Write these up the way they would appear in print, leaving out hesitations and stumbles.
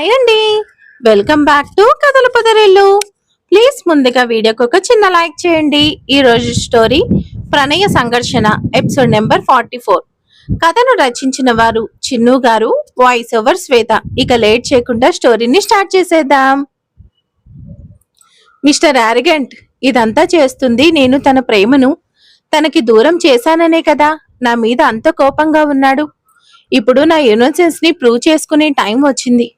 Hi అండి. Welcome back to కథల పొదరిల్లు. Please ముందుగా వీడియోకి ఒక చిన్న లైక్ చేయండి. ఈ రోజు స్టోరీ ప్రణయ సంఘర్షణ ఎపిసోడ్ నెంబర్ 44. కథను రచించిన వారు చిన్ను గారు, వాయిస్ ఓవర్ శ్వేత. ఇక లేట్ చేయకుండా స్టోరీని స్టార్ట్ చేసేద్దాం. మిస్టర్ ఆరిగెంట్, ఇదంతా చేస్తుంది నేను తన ప్రేమను తనకి దూరం చేశాననే కదా నా మీద అంత కోపంగా ఉన్నాడు. ఇప్పుడు నా ఇన్నోసెన్స్ ని ప్రూవ్ చేసుకునే టైం వచ్చింది.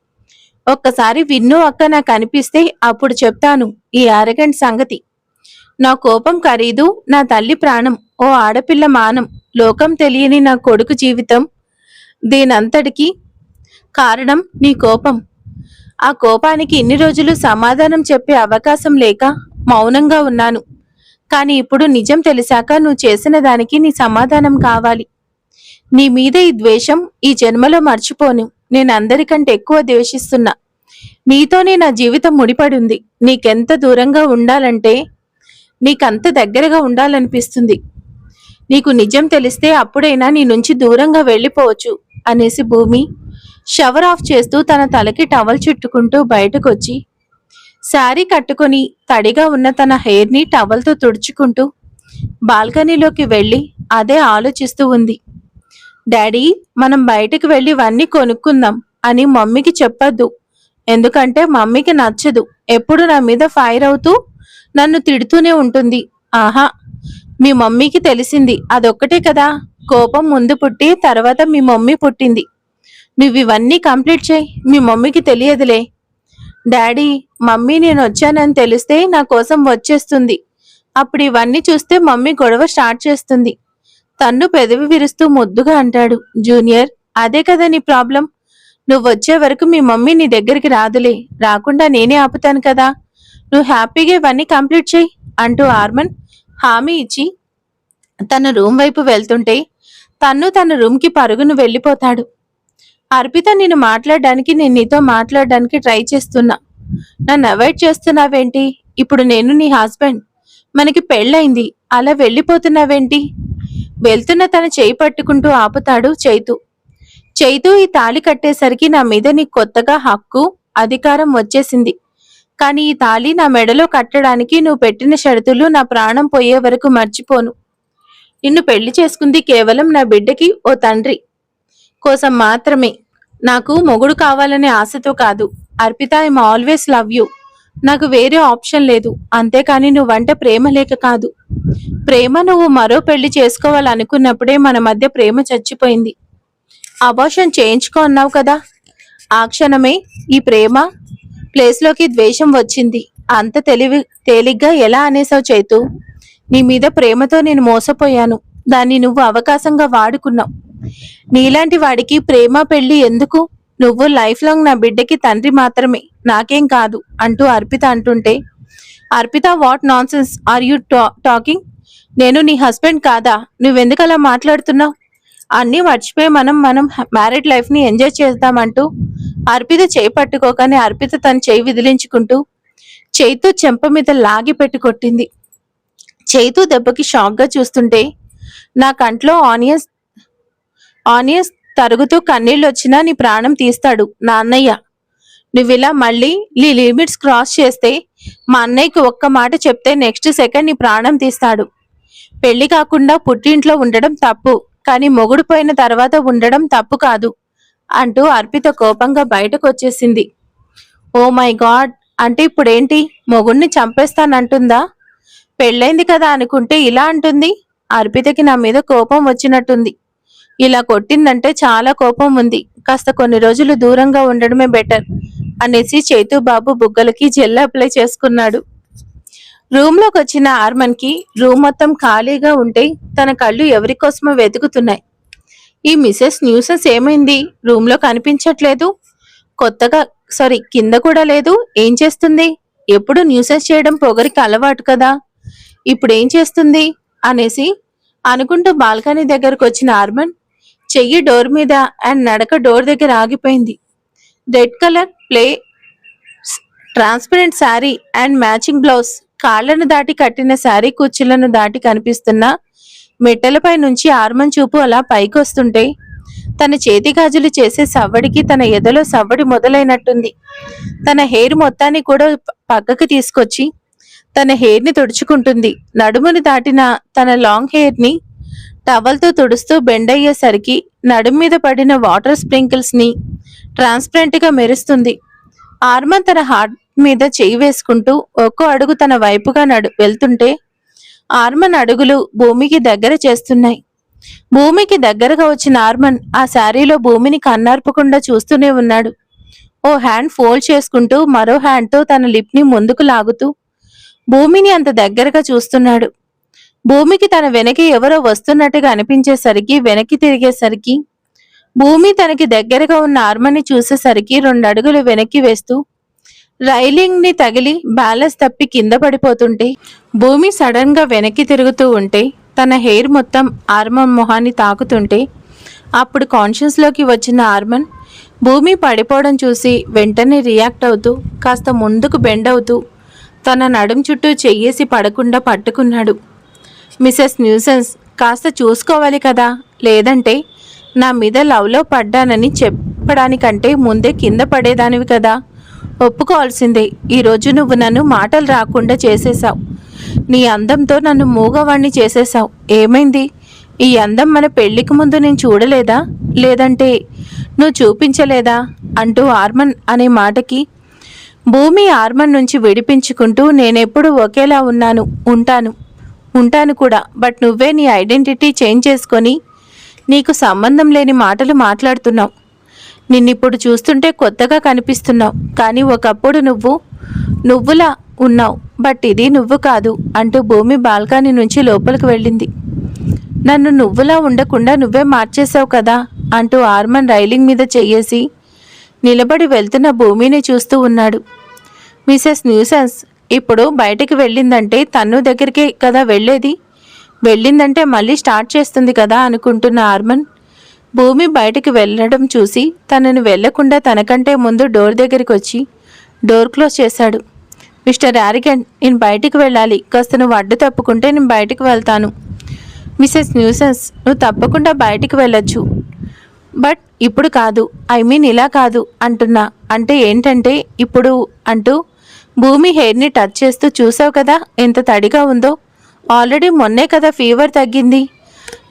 ఒక్కసారి విన్ను అక్క నాకు అనిపిస్తే అప్పుడు చెప్తాను ఈ అరగంట సంగతి. నా కోపం ఖరీదు నా తల్లి ప్రాణం, ఓ ఆడపిల్ల మానం, లోకం తెలియని నా కొడుకు జీవితం, దీనంతటికి కారణం నీ కోపం. ఆ కోపానికి ఇన్ని రోజులు సమాధానం చెప్పే అవకాశం లేక మౌనంగా ఉన్నాను. కానీ ఇప్పుడు నిజం తెలిసాక నువ్వు చేసిన దానికి నీ సమాధానం కావాలి. నీ మీద ఈ ద్వేషం ఈ జన్మలో మర్చిపోను. నేను అందరికంటే ఎక్కువ ద్వేషిస్తున్నా. నీతోనే నా జీవితం ముడిపడింది. నీకెంత దూరంగా ఉండాలంటే నీకంత దగ్గరగా ఉండాలనిపిస్తుంది. నీకు నిజం తెలిస్తే అప్పుడైనా నీ నుంచి దూరంగా వెళ్ళిపోవచ్చు అనేసి భూమి షవర్ ఆఫ్ చేస్తూ తన తలకి టవల్ చుట్టుకుంటూ బయటకొచ్చి శారీ కట్టుకుని తడిగా ఉన్న తన హెయిర్ని టవల్తో తుడుచుకుంటూ బాల్కనీలోకి వెళ్ళి అదే ఆలోచిస్తూ ఉంది. డాడీ, మనం బయటకు వెళ్ళి ఇవన్నీ కొనుక్కుందాం అని మమ్మీకి చెప్పొద్దు. ఎందుకంటే మమ్మీకి నచ్చదు. ఎప్పుడు నా మీద ఫైర్ అవుతూ నన్ను తిడుతూనే ఉంటుంది. ఆహా, మీ మమ్మీకి తెలిసింది అదొక్కటే కదా. కోపం ముందు పుట్టి తర్వాత మీ మమ్మీ పుట్టింది. నువ్వు ఇవన్నీ కంప్లీట్ చేయి, మీ మమ్మీకి తెలియదులే. డాడీ, మమ్మీ నేను వచ్చానని తెలిస్తే నా కోసం వచ్చేస్తుంది. అప్పుడు ఇవన్నీ చూస్తే మమ్మీ గొడవ స్టార్ట్ చేస్తుంది. తన్ను పెదవి విరుస్తూ ముద్దుగా అంటాడు. జూనియర్, అదే కదా నీ ప్రాబ్లం. నువ్వు వచ్చే వరకు మీ మమ్మీ నీ దగ్గరికి రాదులే. రాకుండా నేనే ఆపుతాను కదా. నువ్వు హ్యాపీగా ఇవన్నీ కంప్లీట్ చేయి అంటూ ఆర్మన్ హామీ ఇచ్చి తన రూమ్ వైపు వెళ్తుంటే తన్ను తన రూమ్కి పరుగును వెళ్ళిపోతాడు. అర్పిత, నేను నీతో మాట్లాడడానికి ట్రై చేస్తున్నా. నన్ను అవాయిడ్ చేస్తున్నావేంటి? ఇప్పుడు నేను నీ హస్బెండ్, మనకి పెళ్ళైంది, అలా వెళ్ళిపోతున్నావేంటి? వెళ్తున్న తన చేయి పట్టుకుంటూ ఆపుతాడు చైతు. చైతు, ఈ తాళి కట్టేసరికి నా మీద నీకు కొత్తగా హక్కు అధికారం వచ్చేసింది. కానీ ఈ తాళి నా మెడలో కట్టడానికి నువ్వు పెట్టిన షరతులు నా ప్రాణం పోయే వరకు మర్చిపోను. నిన్ను పెళ్లి చేసుకుంది కేవలం నా బిడ్డకి ఓ తండ్రి కోసం మాత్రమే. నాకు మొగుడు కావాలనే ఆశతో కాదు. Arpita, I'm always love you. నాకు వేరే ఆప్షన్ లేదు. అంతేకాని నువ్వంటే ప్రేమ లేక కాదు. ప్రేమ నువ్వు మరో పెళ్లి చేసుకోవాలనుకున్నప్పుడే మన మధ్య ప్రేమ చచ్చిపోయింది. అబార్షన్ చేయించుకో అన్నావు కదా. ఆ క్షణమే ఈ ప్రేమ ప్లేస్లోకి ద్వేషం వచ్చింది. అంత తేలిగ్గా ఎలా అనేసావు చైతు? నీ మీద ప్రేమతో నేను మోసపోయాను. దాన్ని నువ్వు అవకాశంగా వాడుకున్నావు. నీలాంటి వాడికి ప్రేమ పెళ్లి ఎందుకు? నువ్వు లైఫ్ లాంగ్ నా బిడ్డకి తండ్రి మాత్రమే, నాకేం కాదు అంటూ అర్పిత అంటుంటే, Arpita, what nonsense are you talking? నేను నీ హస్బెండ్ కాదా? నువ్వెందుకు అలా మాట్లాడుతున్నావు? అన్నీ మర్చిపోయి మనం మ్యారీడ్ లైఫ్ ని ఎంజాయ్ చేద్దామంటూ అర్పిత చేయి పట్టుకోగానే అర్పిత తన చేయి విదిలించుకుంటూ చైతు చెంప మీద లాగి పెట్టి కొట్టింది. చైతు దెబ్బకి షాక్ గా చూస్తుంటే నా కంట్లో ఆనియన్స్ తరుగుతూ కన్నీళ్ళు వచ్చినా నీ ప్రాణం తీస్తాడు నా అన్నయ్య. నువ్విలా మళ్ళీ నీ లిమిట్స్ క్రాస్ చేస్తే మా అన్నయ్యకి ఒక్క మాట చెప్తే నెక్స్ట్ సెకండ్ నీ ప్రాణం తీస్తాడు. పెళ్లి కాకుండా పుట్టింట్లో ఉండడం తప్పు, కానీ మొగుడు పోయిన తర్వాత ఉండడం తప్పు కాదు అంటూ అర్పిత కోపంగా బయటకు వచ్చేసింది. ఓ మై గాడ్, అంటే ఇప్పుడేంటి, మొగుడిని చంపేస్తానంటుందా? పెళ్ళైంది కదా అనుకుంటే ఇలా అంటుంది. అర్పితకి నా మీద కోపం వచ్చినట్టుంది. ఇలా కొట్టిందంటే చాలా కోపం ఉంది. కాస్త కొన్ని రోజులు దూరంగా ఉండడమే బెటర్ అనేసి చైతు బాబు బుగ్గలకి జెల్ అప్లై చేసుకున్నాడు. రూమ్ లోకి వచ్చిన ఆర్మన్ కి రూమ్ మొత్తం ఖాళీగా ఉంటే తన కళ్ళు ఎవరి కోసమో వెతుకుతున్నాయి. ఈ మిసెస్ న్యూసెన్స్ ఏమైంది? రూమ్ లో కనిపించట్లేదు. కింద కూడా లేదు. ఏం చేస్తుంది? ఎప్పుడు న్యూసెన్స్ చేయడం పొగరికి అలవాటు కదా, ఇప్పుడు ఏం చేస్తుంది అనేసి అనుకుంటూ బాల్కనీ దగ్గరకు వచ్చిన ఆర్మన్ చెయ్యి డోర్ మీద అండ్ నడక డోర్ దగ్గర ఆగిపోయింది. Red colour transparent sari and matching blouse, కాళ్లను దాటి కట్టిన శారీ కుచ్చులను దాటి కనిపిస్తున్న మెట్టలపై నుంచి ఆర్మన్ చూపు అలా పైకి వస్తుంటే తన చేతి గాజులు చేసే సవ్వడికి తన ఎదలో సవ్వడి మొదలైనట్టుంది. తన హెయిర్ మొత్తాన్ని కూడా పక్కకి తీసుకొచ్చి తన హెయిర్ ని తుడుచుకుంటుంది. నడుముని దాటిన తన లాంగ్ హెయిర్ ని టవల్తో తుడుస్తూ బెండ్ అయ్యేసరికి నడుము మీద పడిన వాటర్ స్ప్రింకిల్స్ ని ట్రాన్స్పరెంట్ గా మెరుస్తుంది. ఆర్మన్ తన హార్ట్ మీద చేయి వేసుకుంటూ ఒక్కో అడుగు తన వైపుగా వెళ్తుంటే ఆర్మన్ అడుగులు భూమికి దగ్గర చేస్తున్నాయి. భూమికి దగ్గరగా వచ్చిన ఆర్మన్ ఆ శారీలో భూమిని కన్నార్పకుండా చూస్తూనే ఉన్నాడు. ఓ హ్యాండ్ ఫోల్డ్ చేసుకుంటూ మరో హ్యాండ్ తో తన లిప్ ని ముందుకు లాగుతూ భూమిని అంత దగ్గరగా చూస్తున్నాడు. భూమికి తన వెనక ఎవరో వస్తున్నట్టుగా అనిపించేసరికి వెనక్కి తిరిగేసరికి భూమి తనకి దగ్గరగా ఉన్న ఆర్మన్ ని చూసేసరికి 2 అడుగులు వెనక్కి వేస్తూ రైలింగ్ ని తగిలి బ్యాలెన్స్ తప్పి కింద పడిపోతుంటే భూమి సడన్ గా వెనక్కి తిరుగుతూ ఉంటే తన హెయిర్ మొత్తం ఆర్మన్ మొహాన్ని తాకుతుంటే అప్పుడు కాన్షియస్ లోకి వచ్చిన ఆర్మన్ భూమి పడిపోవడం చూసి వెంటనే రియాక్ట్ అవుతూ కాస్త ముందుకు బెండ్ అవుతూ తన నడుం చుట్టూ చెయ్యేసి పడకుండా పట్టుకున్నాడు. మిసెస్ న్యూసెన్స్, కాస్త చూసుకోవాలి కదా, లేదంటే నా మీద లవ్లో పడ్డానని చెప్పడానికంటే ముందే కింద పడేదానివి కదా. ఒప్పుకోవాల్సిందే, ఈరోజు నువ్వు నన్ను మాటలు రాకుండా చేసేశావు. నీ అందంతో నన్ను మూగవాణ్ణి చేసేశావు. ఏమైంది? ఈ అందం మన పెళ్లికి ముందు నేను చూడలేదా, లేదంటే నువ్వు చూపించలేదా అంటూ ఆర్మన్ అనే మాటకి భూమి ఆర్మన్ నుంచి విడిపించుకుంటూ నేనెప్పుడు ఒకేలా ఉంటాను కూడా, బట్ నువ్వే నీ ఐడెంటిటీ చేంజ్ చేసుకొని నీకు సంబంధం లేని మాటలు మాట్లాడుతున్నావు. నిన్నిప్పుడు చూస్తుంటే కొత్తగా కనిపిస్తున్నావు, కానీ ఒకప్పుడు నువ్వులా ఉన్నావు, బట్ ఇది నువ్వు కాదు అంటూ భూమి బాల్కనీ నుంచి లోపలికి వెళ్ళింది. నన్ను నువ్వులా ఉండకుండా నువ్వే మార్చేశావు కదా అంటూ ఆర్మన్ రైలింగ్ మీద చెయ్యేసి నిలబడి వెళ్తున్న భూమిని చూస్తూ ఉన్నాడు. మిసెస్ న్యూసెన్స్ ఇప్పుడు బయటికి వెళ్ళిందంటే తన్ను దగ్గరికే కదా వెళ్ళిందంటే మళ్ళీ స్టార్ట్ చేస్తుంది కదా అనుకుంటున్న ఆర్మన్ భూమి బయటికి వెళ్ళడం చూసి తనను వెళ్లకుండా తనకంటే ముందు డోర్ దగ్గరికి వచ్చి డోర్ క్లోజ్ చేశాడు. మిస్టర్ యారిగెంట్, నేను బయటికి వెళ్ళాలి, కాస్త నువ్వు అడ్డు తప్పుకుంటే నేను బయటికి వెళ్తాను. మిసెస్ న్యూసెన్స్, నువ్వు తప్పకుండా బయటికి వెళ్ళొచ్చు, బట్ ఇప్పుడు కాదు, ఐ మీన్ ఇలా కాదు అంటున్నా. అంటే ఏంటంటే ఇప్పుడు అంటూ భూమి హెయిర్ని టచ్ చేస్తూ చూసావు కదా ఎంత తడిగా ఉందో, ఆల్రెడీ మొన్నే కదా ఫీవర్ తగ్గింది.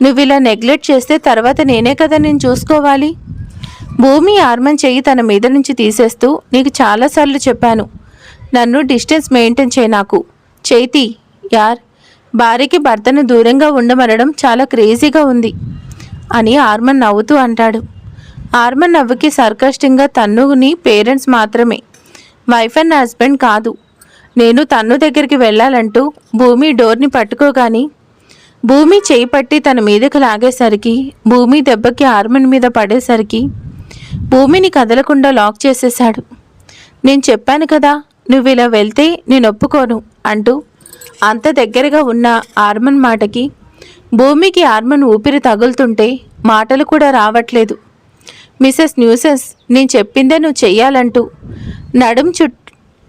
నువ్వు ఇలా నెగ్లెక్ట్ చేస్తే తర్వాత నేనే కదా నేను చూసుకోవాలి. భూమి ఆర్మన్ చెయ్యి తన మీద నుంచి తీసేస్తూ నీకు చాలాసార్లు చెప్పాను, నన్ను డిస్టెన్స్ మెయింటైన్ చేయి, నాకు చైతి యార్, భార్యకి భర్తను దూరంగా ఉండమనడం చాలా క్రేజీగా ఉంది అని ఆర్మన్ నవ్వుతూ అంటాడు. ఆర్మన్ నవ్వుకి సర్కస్టింగ్గా తన్నుని పేరెంట్స్ మాత్రమే, వైఫ్ అండ్ హస్బెండ్ కాదు. నేను తన్ను దగ్గరికి వెళ్ళాలంటూ భూమి డోర్ని పట్టుకోగాని భూమి చేయి పట్టి తన మీదకి లాగేసరికి భూమి దెబ్బకి ఆర్మన్ మీద పడేసరికి భూమిని కదలకుండా లాక్ చేసేశాడు. నేను చెప్పాను కదా, నువ్వు ఇలా వెళ్తే నేను ఒప్పుకోను అంటూ అంత దగ్గరగా ఉన్న ఆర్మన్ మాటకి భూమికి ఆర్మన్ ఊపిరి తగులుతుంటే మాటలు కూడా రావట్లేదు. మిసెస్ న్యూసెన్స్, నేను చెప్పిందే నువ్వు చెయ్యాలంటూ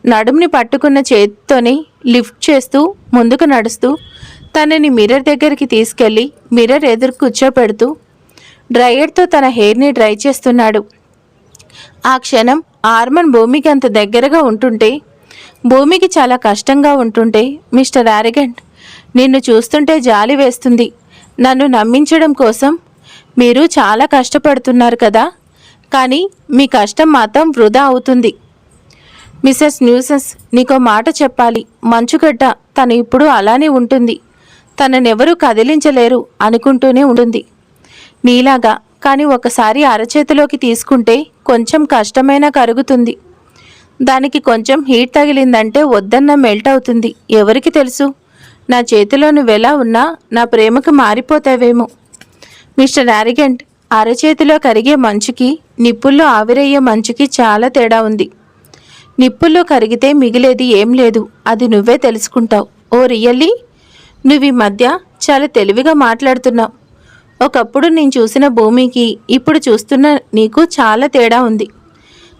నడుంని పట్టుకున్న చేతితోనే లిఫ్ట్ చేస్తూ ముందుకు నడుస్తూ తనని మిర్రర్ దగ్గరికి తీసుకెళ్లి మిర్రర్ ఎదురు కూర్చోపెడుతూ డ్రైయర్తో తన హెయిర్ని డ్రై చేస్తున్నాడు. ఆ క్షణం ఆర్మన్ భూమికి అంత దగ్గరగా ఉంటుంటే భూమికి చాలా కష్టంగా ఉంటుంటే మిస్టర్ యారిగెంట్, నిన్ను చూస్తుంటే జాలి వేస్తుంది. నన్ను నమ్మించడం కోసం మీరు చాలా కష్టపడుతున్నారు కదా, కానీ మీ కష్టం మాత్రం వృధా అవుతుంది. మిసెస్ న్యూసెన్స్, నీకో మాట చెప్పాలి. మంచుగడ్డ తను ఇప్పుడు అలానే ఉంటుంది, తననెవరూ కదిలించలేరు అనుకుంటూనే ఉంటుంది నీలాగా. కానీ ఒకసారి అరచేతిలోకి తీసుకుంటే కొంచెం కష్టమైనా కరుగుతుంది. దానికి కొంచెం హీట్ తగిలిందంటే వద్దన్న మెల్ట్ అవుతుంది. ఎవరికి తెలుసు, నా చేతిలో నువ్వెలా ఉన్నా నా ప్రేమకు మారిపోతావేమో. మిస్టర్ యారిగెంట్, అరచేతిలో కరిగే మంచుకి నిప్పుల్లో ఆవిరయ్యే మంచుకి చాలా తేడా ఉంది. నిప్పుల్లో కరిగితే మిగిలేది ఏం లేదు, అది నువ్వే తెలుసుకుంటావు. ఓ రియల్లీ, నువ్వు ఈ మధ్య చాలా తెలివిగా మాట్లాడుతున్నావు. ఒకప్పుడు నేను చూసిన భూమికి ఇప్పుడు చూస్తున్న నీకు చాలా తేడా ఉంది.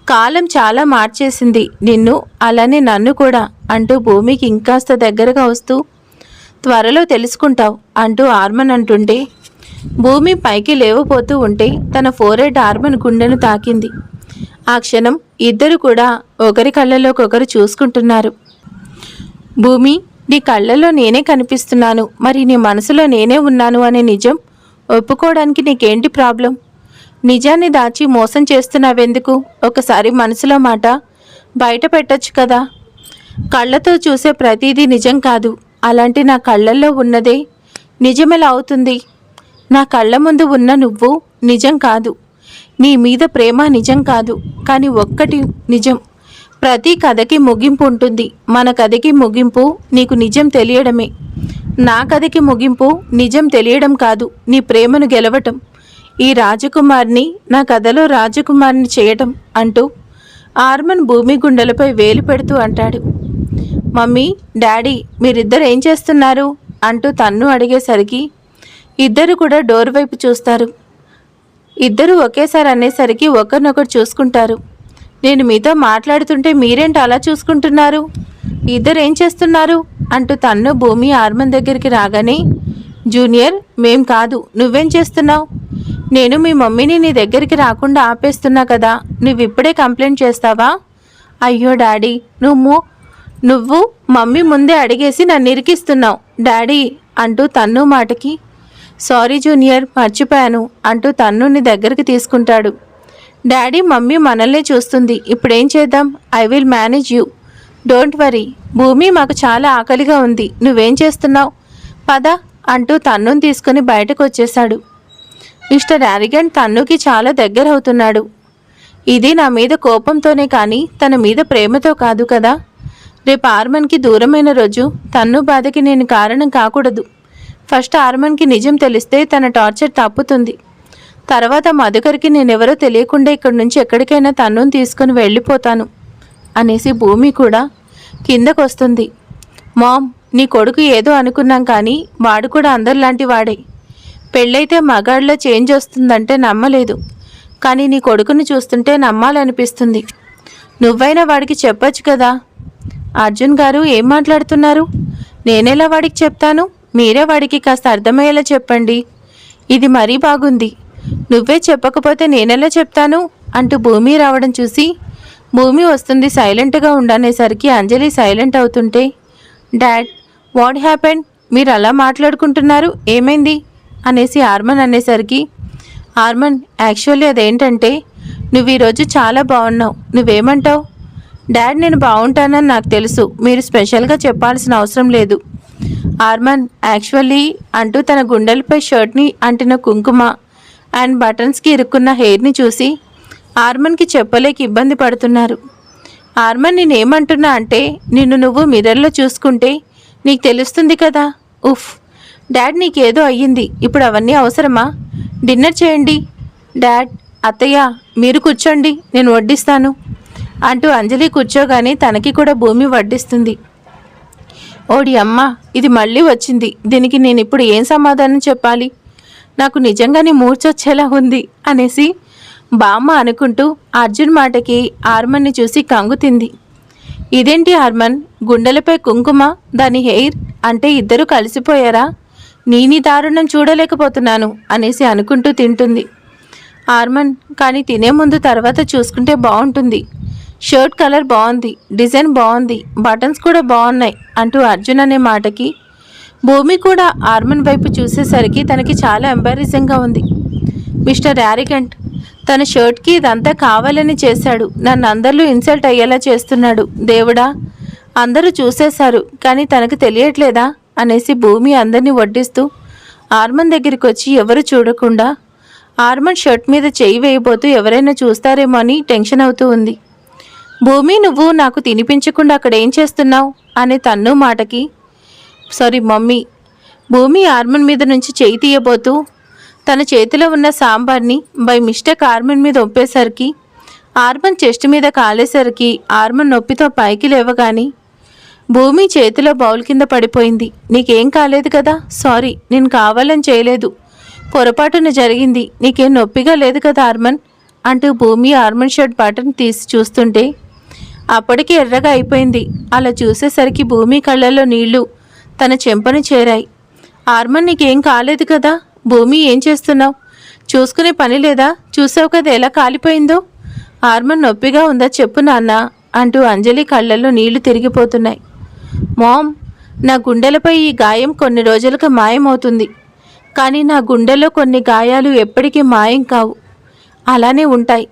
కాలం చాలా మార్చేసింది నిన్ను, అలానే నన్ను కూడా అంటూ భూమికి ఇంకాస్త దగ్గరగా వస్తూ త్వరలో తెలుసుకుంటావు అంటూ ఆర్మన్ అంటుంటే భూమి పైకి లేవపోతూ ఉంటే తన ఫోరెడ్ ఆర్మన్ గుండెను తాకింది. ఆ క్షణం ఇద్దరు కూడా ఒకరి కళ్ళలోకొకరు చూసుకుంటున్నారు. భూమి, నీ కళ్ళల్లో నేనే కనిపిస్తున్నాను, మరి నీ మనసులో నేనే ఉన్నాను అనే నిజం ఒప్పుకోవడానికి నీకేంటి ప్రాబ్లం? నిజాన్ని దాచి మోసం చేస్తున్నావెందుకు? ఒకసారి మనసులో మాట బయట పెట్టొచ్చు కదా. కళ్ళతో చూసే ప్రతిదీ నిజం కాదు. అలాంటి నా కళ్ళల్లో ఉన్నదే నిజమెలా అవుతుంది? నా కళ్ళ ముందు ఉన్న నువ్వు నిజం కాదు. నీ మీద ప్రేమ నిజం కాదు. కానీ ఒక్కటి నిజం, ప్రతి కథకి ముగింపు ఉంటుంది. మన కథకి ముగింపు నీకు నిజం తెలియడమే. నా కథకి ముగింపు నిజం తెలియడం కాదు, నీ ప్రేమను గెలవటం, ఈ రాజకుమార్ని నా కథలో రాజకుమార్ని చేయటం అంటూ ఆర్మన్ భూమి గుండెలపై వేలు పెడుతూ అంటాడు. మమ్మీ, డాడీ, మీరిద్దరు ఏం చేస్తున్నారు అంటూ తన్ను అడిగేసరికి ఇద్దరు కూడా డోర్ వైపు చూస్తారు. ఇద్దరు ఒకేసారి అనేసరికి ఒకరినొకరు చూసుకుంటారు. నేను మీతో మాట్లాడుతుంటే మీరేంటి అలా చూసుకుంటున్నారు? ఇద్దరు ఏం చేస్తున్నారు అంటూ తన్ను భూమి ఆర్మన్ దగ్గరికి రాగానే, జూనియర్, మేం కాదు, నువ్వేం చేస్తున్నావు? నేను మీ మమ్మీని నీ దగ్గరికి రాకుండా ఆపేస్తున్నా కదా, నువ్విప్పుడే కంప్లైంట్ చేస్తావా? అయ్యో డాడీ, నువ్వు మమ్మీ ముందే అడిగేసి నన్ను ఇరికిస్తున్నావు డాడీ అంటూ తన్ను మాటకి, సారీ జూనియర్, మర్చిపోయాను అంటూ తన్నుని దగ్గరికి తీసుకుంటాడు. డాడీ, మమ్మీ మనల్నే చూస్తుంది, ఇప్పుడేం చేద్దాం? I will manage you, don't worry. భూమి, మాకు చాలా ఆకలిగా ఉంది, నువ్వేం చేస్తున్నావు? పద అంటూ తన్నుని తీసుకుని బయటకు వచ్చేశాడు. మిస్టర్ యారిగంట్ తన్నుకి చాలా దగ్గర అవుతున్నాడు. ఇది నా మీద కోపంతోనే కానీ తన మీద ప్రేమతో కాదు కదా. రేపు ఆర్మన్కి దూరమైన రోజు తన్ను బాధకి నేను కారణం కాకూడదు. ఫస్ట్ ఆర్మన్కి నిజం తెలిస్తే తన టార్చర్ తప్పుతుంది. తర్వాత మధుకర్కి నేనెవరో తెలియకుండా ఇక్కడి నుంచి ఎక్కడికైనా తన్నుని తీసుకుని వెళ్ళిపోతాను అనేసి భూమి కూడా కిందకొస్తుంది. మామ్, నీ కొడుకు ఏదో అనుకున్నాం కానీ వాడు కూడా అందరిలాంటి వాడే. పెళ్ళైతే మగాడిలో చేంజ్ వస్తుందంటే నమ్మలేదు, కానీ నీ కొడుకుని చూస్తుంటే నమ్మాలనిపిస్తుంది. నువ్వైనా వాడికి చెప్పొచ్చు కదా. అర్జున్ గారు, ఏం మాట్లాడుతున్నారు? నేనెలా వాడికి చెప్తాను? మీరే వాడికి కాస్త అర్థమయ్యేలా చెప్పండి. ఇది మరీ బాగుంది. నువ్వే చెప్పకపోతే నేనెలా చెప్తాను అంటూ భూమి రావడం చూసి భూమి వస్తుంది సైలెంట్గా ఉండనేసరికి అంజలి సైలెంట్ అవుతుంటే, డాడ్, వాట్ హ్యాపెండ్? మీరు అలా మాట్లాడుకుంటున్నారు, ఏమైంది అనేసి ఆర్మన్ అనేసరికి, ఆర్మన్, యాక్చువల్లీ అదేంటంటే నువ్వు ఈరోజు చాలా బాగున్నావు, నువ్వేమంటావు? డాడ్, నేను బాగుంటానని నాకు తెలుసు, మీరు స్పెషల్గా చెప్పాల్సిన అవసరం లేదు. ఆర్మన్, యాక్చువల్లీ అంటూ తన గుండెలపై షర్ట్ని అంటిన కుంకుమ అండ్ బటన్స్కి ఇరుక్కున్న హెయిర్ని చూసి ఆర్మన్కి చెప్పలేక ఇబ్బంది పడుతున్నారు. ఆర్మన్, నేనేమంటున్నా అంటే నిన్ను నువ్వు మిర్రర్లో చూసుకుంటే నీకు తెలుస్తుంది కదా. ఉఫ్ డాడ్, నీకేదో అయ్యింది, ఇప్పుడు అవన్నీ అవసరమా? డిన్నర్ చేయండి. డాడ్, అత్తయ్య, మీరు కూర్చోండి, నేను వడ్డిస్తాను అంటూ అంజలి కూర్చోగానే తనకి కూడా భూమి వడ్డిస్తుంది. ఓడి అమ్మ, ఇది మళ్ళీ వచ్చింది, దీనికి నేను ఇప్పుడు ఏం సమాధానం చెప్పాలి? నాకు నిజంగానే మూర్చొచ్చేలా ఉంది అనేసి బామ్మ అనుకుంటూ అర్జున్ మాటకి ఆర్మన్ని చూసి కంగుతింది. ఇదేంటి ఆర్మన్, గుండెలపై కుంకుమ, దాని హెయిర్ అంటే ఇద్దరు కలిసిపోయారా? నీని దారుణం చూడలేకపోతున్నాను అనేసి అనుకుంటూ తింటుంది. ఆర్మన్, కానీ తినే ముందు తర్వాత చూసుకుంటే బాగుంటుంది. షర్ట్ కలర్ బాగుంది, డిజైన్ బాగుంది, బటన్స్ కూడా బాగున్నాయి అంటూ అర్జున్ అనే మాటకి భూమి కూడా ఆర్మన్ వైపు చూసేసరికి తనకి చాలా ఎంబారెసింగ్గా ఉంది. మిస్టర్ యారిగంట్, తన షర్ట్కి ఇదంతా కావాలని చేశాడు, నన్ను అందరిలో ఇన్సల్ట్ అయ్యేలా చేస్తున్నాడు. దేవుడా, అందరూ చూసేశారు కానీ తనకు తెలియట్లేదా అనేసి భూమి అందరినీ వడ్డిస్తూ ఆర్మన్ దగ్గరికి వచ్చి ఎవరు చూడకుండా ఆర్మన్ షర్ట్ మీద చేయి వేయబోతూ ఎవరైనా చూస్తారేమో అని టెన్షన్ అవుతూ ఉంది. భూమి, నువ్వు నాకు తినిపించకుండా అక్కడ ఏం చేస్తున్నావు అనే తన్ను మాటకి, సారీ మమ్మీ. భూమి ఆర్మన్ మీద నుంచి చేయి తీయబోతూ తన చేతిలో ఉన్న సాంబార్ని బై మిస్టేక్ ఆర్మన్ మీద ఒప్పేసరికి ఆర్మన్ చెస్ట్ మీద కాలేసరికి ఆర్మన్ నొప్పితో పైకి లేవగాని భూమి చేతిలో బౌల్ కింద పడిపోయింది. నీకేం కాలేదు కదా? సారీ, నేను కావాలని చేయలేదు, పొరపాటున జరిగింది, నీకేం నొప్పిగా లేదు కదా ఆర్మన్ అంటూ భూమి ఆర్మన్ షర్ట్ బటన్ తీసి చూస్తుంటే అప్పటికి ఎర్రగా అయిపోయింది. అలా చూసేసరికి భూమి కళ్ళల్లో నీళ్లు తన చెంపను చేరాయి. ఆర్మన్, నీకేం కాలేదు కదా? భూమి ఏం చేస్తున్నావు? చూసుకునే పని లేదా? చూసావు కదా ఎలా కాలిపోయిందో. ఆర్మన్ నొప్పిగా ఉందా చెప్పు నాన్న అంటూ అంజలి కళ్ళల్లో నీళ్లు తిరిగిపోతున్నాయి. మామ్, నా గుండెలపై ఈ గాయం కొన్ని రోజులుగా మాయమవుతుంది. కానీ నా గుండెలో కొన్ని గాయాలు ఎప్పటికీ మాయం కావు, అలానే ఉంటాయి.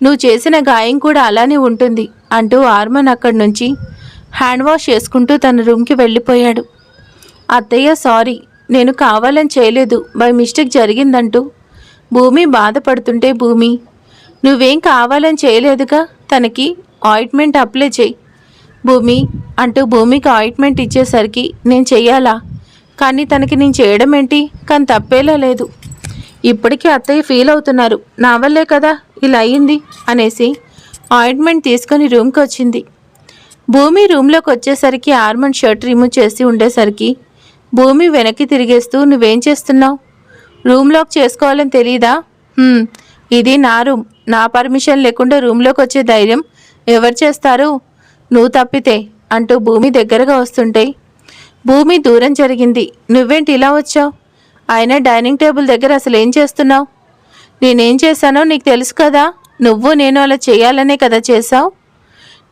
నువ్వు చేసిన గాయం కూడా అలానే ఉంటుంది అంటూ ఆర్మన్ అక్కడి నుంచి హ్యాండ్ వాష్ చేసుకుంటూ తన రూమ్కి వెళ్ళిపోయాడు. అత్తయ్య సారీ, నేను కావాలని చేయలేదు, బై మిస్టేక్ జరిగిందంటూ భూమి బాధపడుతుంటే, భూమి నువ్వేం కావాలని చేయలేదుగా, తనకి ఆయింట్మెంట్ అప్లై చేయి భూమి అంటూ భూమికి ఆయింట్మెంట్ ఇచ్చేసరికి నేను చెయ్యాలా? కానీ తనకి నేను చేయడం ఏంటి? కానీ తప్పేలా లేదు. ఇప్పటికీ అత్తయ్య ఫీల్ అవుతున్నారు, నా వల్లే కదా ఇలా అయ్యింది అనేసి ఆయింట్మెంట్ తీసుకొని రూమ్కి వచ్చింది. భూమి రూమ్లోకి వచ్చేసరికి ఆర్మన్ షర్ట్ రిమూవ్ చేసి ఉండేసరికి భూమి వెనక్కి తిరిగేస్తూ నువ్వేం చేస్తున్నావు? రూమ్ లాక్ చేసుకోవాలని తెలీదా? ఇది నా రూమ్, నా పర్మిషన్ లేకుండా రూమ్లోకి వచ్చే ధైర్యం ఎవరు చేస్తారు? నువ్వు తప్పితే అంటూ భూమి దగ్గరగా వస్తుంటే భూమి దూరం జరిగింది. నువ్వేంటి ఇలా వచ్చావు? ఆయన డైనింగ్ టేబుల్ దగ్గర అసలు ఏం చేస్తున్నావు? నేనేం చేశానో నీకు తెలుసు కదా, నువ్వు నేను అలా చేయాలనే కదా చేశావు.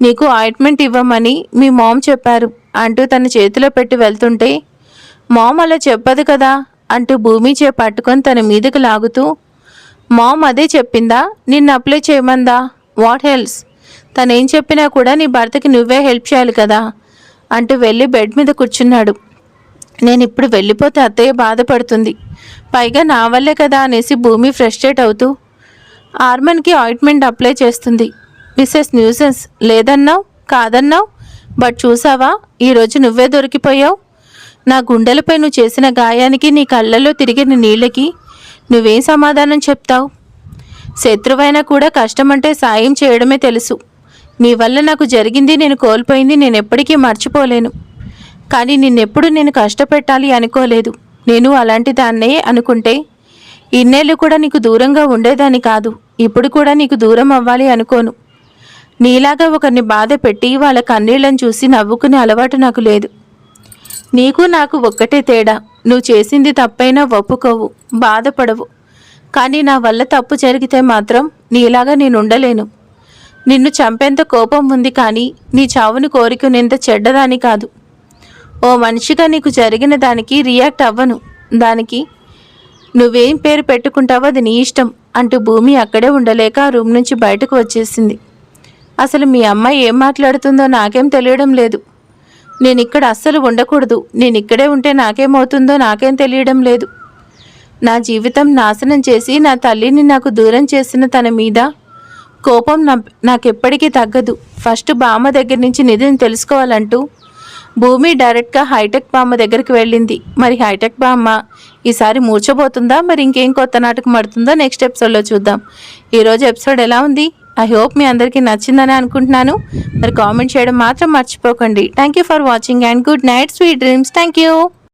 నీకు ఆయింట్మెంట్ ఇవ్వమని మీ మామ్ చెప్పారు అంటూ తన చేతిలో పెట్టి వెళ్తుంటే మామ్ అలా చెప్పదు కదా అంటూ భూమి పట్టుకొని తన మీదకి లాగుతూ మామ్ అదే చెప్పిందా? నిన్ను అప్లై చేయమందా? వాట్ హెల్స్? తనేం చెప్పినా కూడా నీ భర్తకి నువ్వే హెల్ప్ చేయాలి కదా అంటూ వెళ్ళి బెడ్ మీద కూర్చున్నాడు. నేను ఇప్పుడు వెళ్ళిపోతే అత్తయ్య బాధపడుతుంది, పైగా నా వల్లే కదా అనేసి భూమి ఫ్రస్ట్రేట్ అవుతూ ఆర్మన్కి ఆయింట్మెంట్ అప్లై చేస్తుంది. మిస్సెస్ న్యూసెన్స్ లేదన్నావు, కాదన్నావు, బట్ చూసావా ఈరోజు నువ్వే దొరికిపోయావు. నా గుండెలపై నువ్వు చేసిన గాయానికి, నీ కళ్ళల్లో తిరిగిన నీళ్ళకి నువ్వేం సమాధానం చెప్తావు? శత్రువైనా కూడా కష్టమంటే సాయం చేయడమే తెలుసు. నీ వల్ల నాకు జరిగింది, నేను కోల్పోయింది నేను ఎప్పటికీ మర్చిపోలేను. కానీ నిన్నెప్పుడు నేను కష్టపెట్టాలి అనుకోలేదు. నేను అలాంటి దాన్నే అనుకుంటే ఇన్నేళ్ళు కూడా నీకు దూరంగా ఉండేదాన్ని కాదు. ఇప్పుడు కూడా నీకు దూరం అవ్వాలి అనుకోను. నీలాగా ఒకరిని బాధ పెట్టి వాళ్ళ కన్నీళ్లను చూసి నవ్వుకునే అలవాటు నాకు లేదు. నీకు నాకు ఒక్కటే తేడా, నువ్వు చేసింది తప్పైనా ఒప్పుకోవు, బాధపడవు. కానీ నా వల్ల తప్పు జరిగితే మాత్రం నీలాగా నేను ఉండలేను. నిన్ను చంపేంత కోపం ఉంది, కానీ నీ చావును కోరుకునేంత చెడ్డదాని కాదు. ఓ మనిషిగా నీకు జరిగిన దానికి రియాక్ట్ అవ్వను. దానికి నువ్వేం పేరు పెట్టుకుంటావో అది నీ ఇష్టం అంటూ భూమి అక్కడే ఉండలేక రూమ్ నుంచి బయటకు వచ్చేసింది. అసలు మీ అమ్మాయి ఏం మాట్లాడుతుందో నాకేం తెలియడం లేదు. నేను ఇక్కడ అస్సలు ఉండకూడదు, నేను ఇక్కడే ఉంటే నాకేమవుతుందో నాకేం తెలియడం లేదు. నా జీవితం నాశనం చేసి నా తల్లిని నాకు దూరం చేసిన తన మీద కోపం నాకెప్పటికీ తగ్గదు. ఫస్ట్ బామ్మ దగ్గర నుంచి నిధిని తెలుసుకోవాలంటూ భూమి డైరెక్ట్గా హైటెక్ బామ్మ దగ్గరికి వెళ్ళింది. మరి హైటెక్ బామ్మ ఈసారి మూర్చబోతుందా, మరి ఇంకేం కొత్త నాటకం ఆడుతుందో నెక్స్ట్ ఎపిసోడ్లో చూద్దాం. ఈరోజు ఎపిసోడ్ ఎలా ఉంది? ఐ హోప్ మీ అందరికీ నచ్చిందని అనుకుంటున్నాను. మరి కామెంట్ చేయడం మాత్రం మర్చిపోకండి. Thank you for watching and good night, sweet dreams. Thank you.